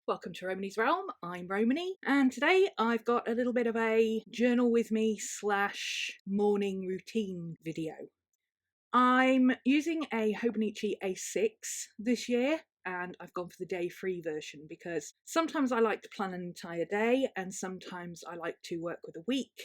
Welcome to RhomanysRealm. I'm Romany, and today I've got a little bit of a journal with me / morning routine video. I'm using a Hobonichi A6 this year, and I've gone for the day-free version because sometimes I like to plan an entire day and sometimes I like to work with a week.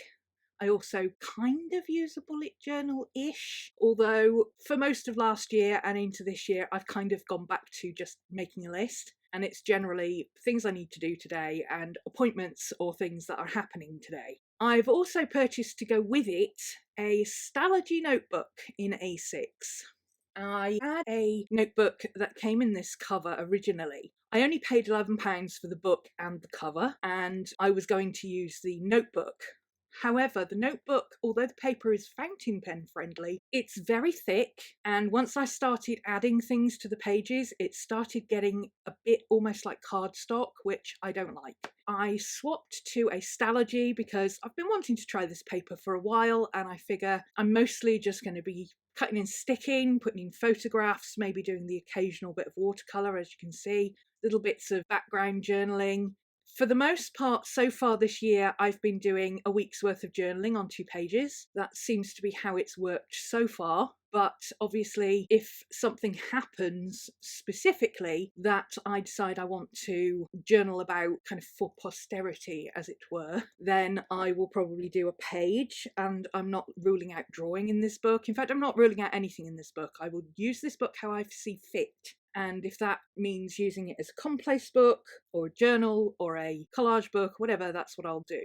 I also kind of use a bullet journal-ish, although for most of last year and into this year I've kind of gone back to just making a list, and it's generally things I need to do today and appointments or things that are happening today. I've also purchased to go with it a Stalogy notebook in A6. I had a notebook that came in this cover originally. I only paid £11 for the book and the cover, and I was going to use the notebook. However, the notebook, although the paper is fountain pen friendly, it's very thick, and once I started adding things to the pages, it started getting a bit almost like cardstock, which I don't like. I swapped to a Stalogy because I've been wanting to try this paper for a while, and I figure I'm mostly just going to be cutting and sticking, putting in photographs, maybe doing the occasional bit of watercolour, as you can see, little bits of background journaling. For the most part, so far this year, I've been doing a week's worth of journaling on 2 pages. That seems to be how it's worked so far. But obviously, if something happens specifically that I decide I want to journal about kind of for posterity, as it were, then I will probably do a page. And I'm not ruling out drawing in this book. In fact, I'm not ruling out anything in this book. I will use this book how I see fit. And if that means using it as a commonplace book or a journal or a collage book, whatever, that's what I'll do.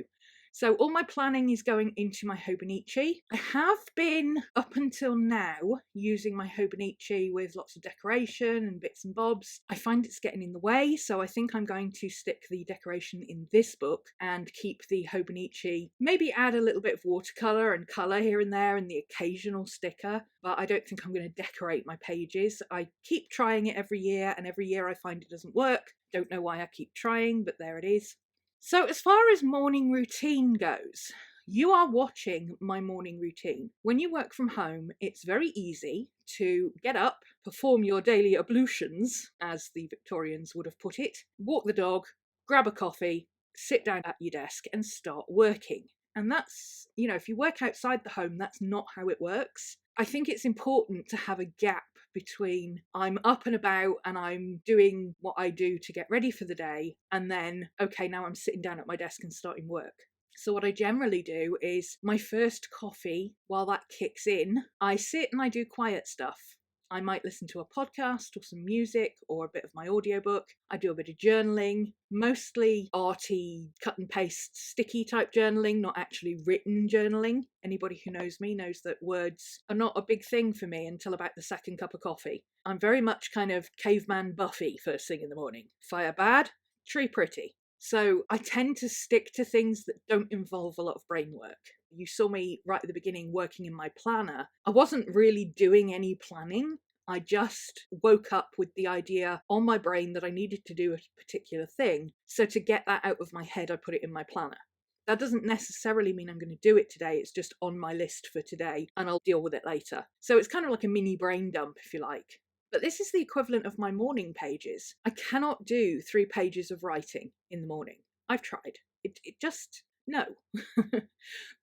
So all my planning is going into my Hobonichi. I have been, up until now, using my Hobonichi with lots of decoration and bits and bobs. I find it's getting in the way, so I think I'm going to stick the decoration in this book and keep the Hobonichi, maybe add a little bit of watercolour and colour here and there and the occasional sticker, but I don't think I'm going to decorate my pages. I keep trying it every year, and every year I find it doesn't work. Don't know why I keep trying, but there it is. So as far as morning routine goes, you are watching my morning routine. When you work from home, it's very easy to get up, perform your daily ablutions, as the Victorians would have put it, walk the dog, grab a coffee, sit down at your desk and start working. And that's, if you work outside the home, that's not how it works. I think it's important to have a gap between I'm up and about and I'm doing what I do to get ready for the day, and then, okay, now I'm sitting down at my desk and starting work. So what I generally do is my first coffee, while that kicks in, I sit and I do quiet stuff. I might listen to a podcast or some music or a bit of my audiobook. I do a bit of journaling, mostly arty, cut and paste, sticky type journaling, not actually written journaling. Anybody who knows me knows that words are not a big thing for me until about the second cup of coffee. I'm very much kind of caveman Buffy first thing in the morning. Fire bad, tree pretty. So I tend to stick to things that don't involve a lot of brain work. You saw me right at the beginning working in my planner. I wasn't really doing any planning. I just woke up with the idea on my brain that I needed to do a particular thing. So to get that out of my head, I put it in my planner. That doesn't necessarily mean I'm going to do it today. It's just on my list for today and I'll deal with it later. So it's kind of like a mini brain dump, if you like. But this is the equivalent of my morning pages. I cannot do 3 pages of writing in the morning. I've tried. It just, no.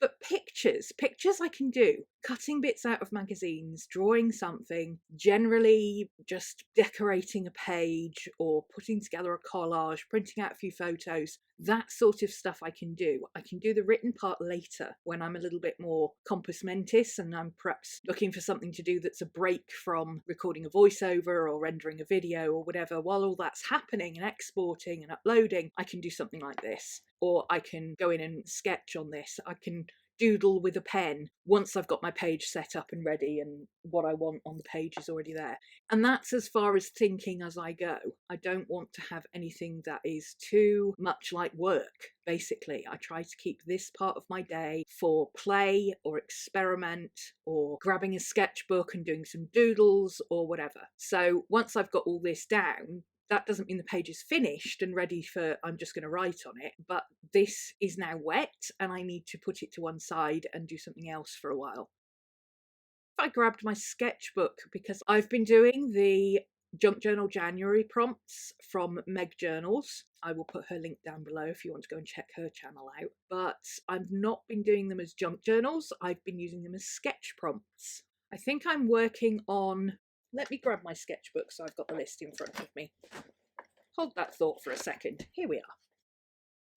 But pictures I can do. Cutting bits out of magazines, drawing something, generally just decorating a page or putting together a collage, printing out a few photos, that sort of stuff I can do. I can do the written part later when I'm a little bit more compos mentis and I'm perhaps looking for something to do that's a break from recording a voiceover or rendering a video or whatever. While all that's happening and exporting and uploading, I can do something like this. Or I can go in and sketch on this. I can doodle with a pen once I've got my page set up and ready and what I want on the page is already there. And that's as far as thinking as I go. I don't want to have anything that is too much like work, basically. I try to keep this part of my day for play or experiment or grabbing a sketchbook and doing some doodles or whatever. So once I've got all this down, that doesn't mean the page is finished and ready for I'm just going to write on it, but this is now wet and I need to put it to one side and do something else for a while. I grabbed my sketchbook because I've been doing the Junk Journal January prompts from Meg Journals. I will put her link down below if you want to go and check her channel out. But I've not been doing them as junk journals. I've been using them as sketch prompts. I think I'm working on... Let me grab my sketchbook so I've got the list in front of me. Hold that thought for a second. Here we are.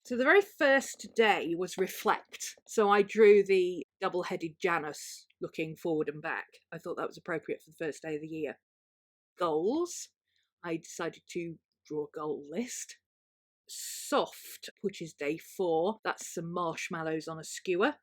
So the very first day was reflect. So I drew the double-headed Janus looking forward and back. I thought that was appropriate for the first day of the year. Goals. I decided to draw a goal list. Soft, which is day 4. That's some marshmallows on a skewer.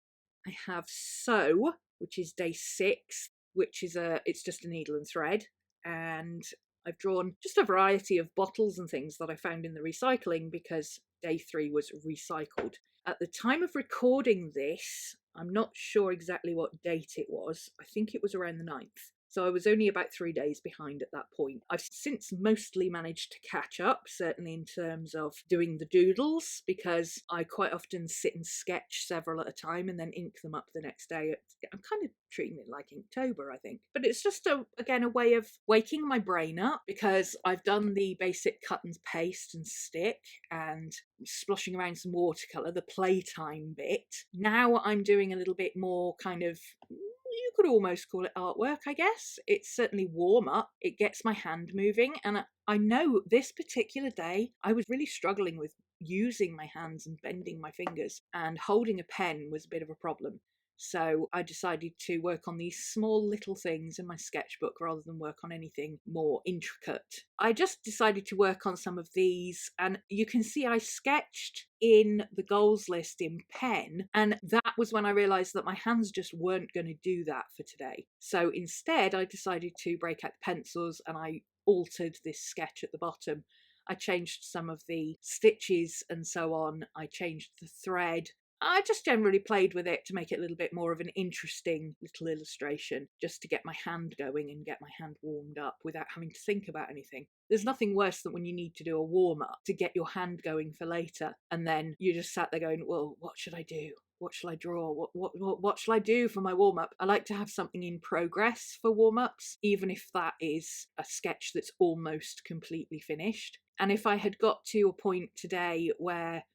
I have sew, which is day 6, which is it's just a needle and thread. And I've drawn just a variety of bottles and things that I found in the recycling because day 3 was recycled. At the time of recording this, I'm not sure exactly what date it was. I think it was around the 9th. So I was only about 3 days behind at that point. I've since mostly managed to catch up, certainly in terms of doing the doodles, because I quite often sit and sketch several at a time and then ink them up the next day. I'm kind of treating it like Inktober, I think. But it's just, again, a way of waking my brain up, because I've done the basic cut and paste and stick and sploshing around some watercolour, the playtime bit. Now I'm doing a little bit more kind of... you could almost call it artwork, I guess. It's certainly warm up. It gets my hand moving. And I know this particular day, I was really struggling with using my hands and bending my fingers, and holding a pen was a bit of a problem. So I decided to work on these small little things in my sketchbook rather than work on anything more intricate. I just decided to work on some of these, and you can see I sketched in the goals list in pen, and that was when I realised that my hands just weren't going to do that for today. So instead I decided to break out the pencils, and I altered this sketch at the bottom. I changed some of the stitches and so on. I changed the thread. I just generally played with it to make it a little bit more of an interesting little illustration, just to get my hand going and get my hand warmed up without having to think about anything. There's nothing worse than when you need to do a warm-up to get your hand going for later, and then you just sat there going, well, what should I do? What shall I draw? What shall I do for my warm-up? I like to have something in progress for warm-ups, even if that is a sketch that's almost completely finished. And if I had got to a point today where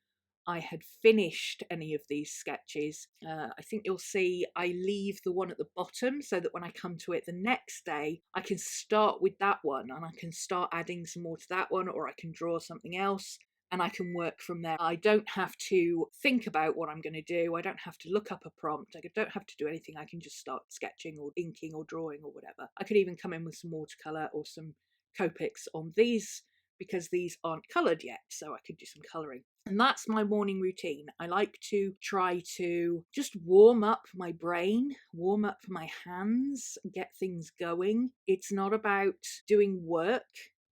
I had finished any of these sketches, I think you'll see I leave the one at the bottom so that when I come to it the next day, I can start with that one and I can start adding some more to that one, or I can draw something else and I can work from there. I don't have to think about what I'm going to do. I don't have to look up a prompt. I don't have to do anything. I can just start sketching or inking or drawing or whatever. I could even come in with some watercolour or some Copics on these, because these aren't coloured yet, so I could do some colouring. And that's my morning routine. I like to try to just warm up my brain, warm up my hands, get things going. It's not about doing work,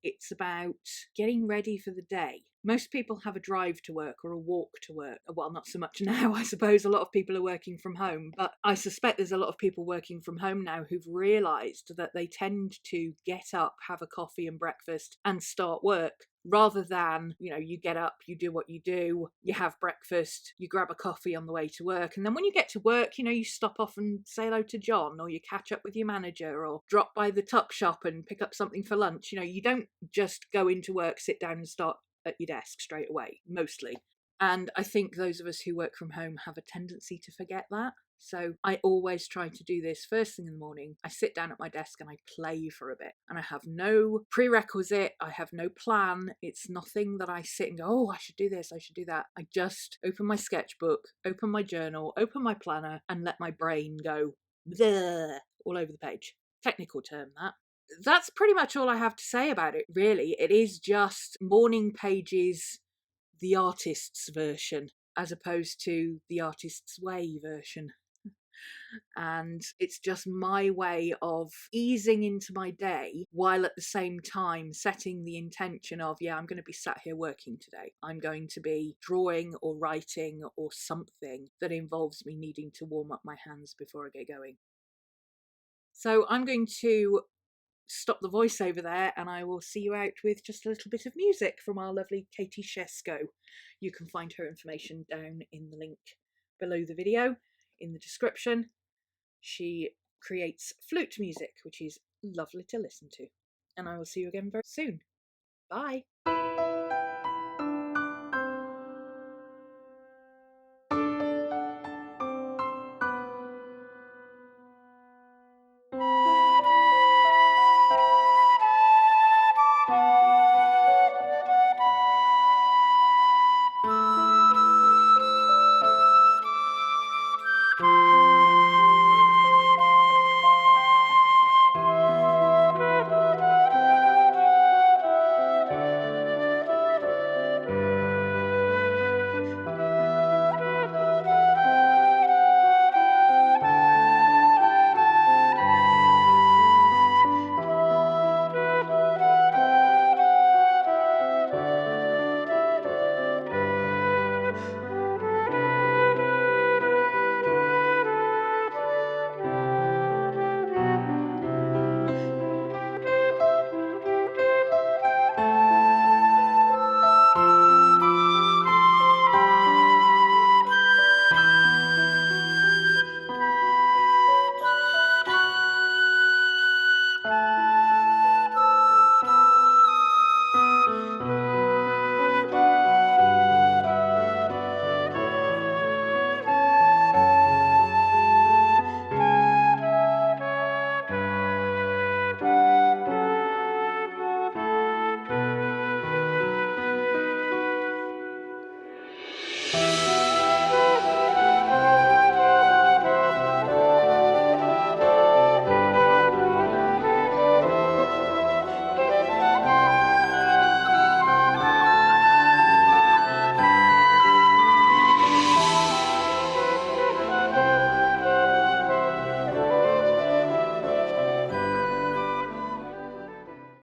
it's about getting ready for the day. Most people have a drive to work or a walk to work. Well, not so much now, I suppose. A lot of people are working from home, but I suspect there's a lot of people working from home now who've realised that they tend to get up, have a coffee and breakfast and start work, rather than, you get up, you do what you do, you have breakfast, you grab a coffee on the way to work, and then when you get to work, you stop off and say hello to John, or you catch up with your manager, or drop by the tuck shop and pick up something for lunch. You don't just go into work, sit down and start at your desk straight away, mostly. And I think those of us who work from home have a tendency to forget that. So I always try to do this first thing in the morning. I sit down at my desk and I play for a bit. And I have no prerequisite. I have no plan. It's nothing that I sit and go, oh, I should do this, I should do that. I just open my sketchbook, open my journal, open my planner, and let my brain go bleh, all over the page. Technical term, that. That's pretty much all I have to say about it, really. It is just morning pages, the artist's version, as opposed to the artist's way version. And it's just my way of easing into my day, while at the same time setting the intention of, I'm going to be sat here working today. I'm going to be drawing or writing or something that involves me needing to warm up my hands before I get going. So I'm going to stop the voiceover there, and I will see you out with just a little bit of music from our lovely Katie Shesko. You can find her information down in the link below the video in the description. She creates flute music, which is lovely to listen to. and I will see you again very soon. Bye!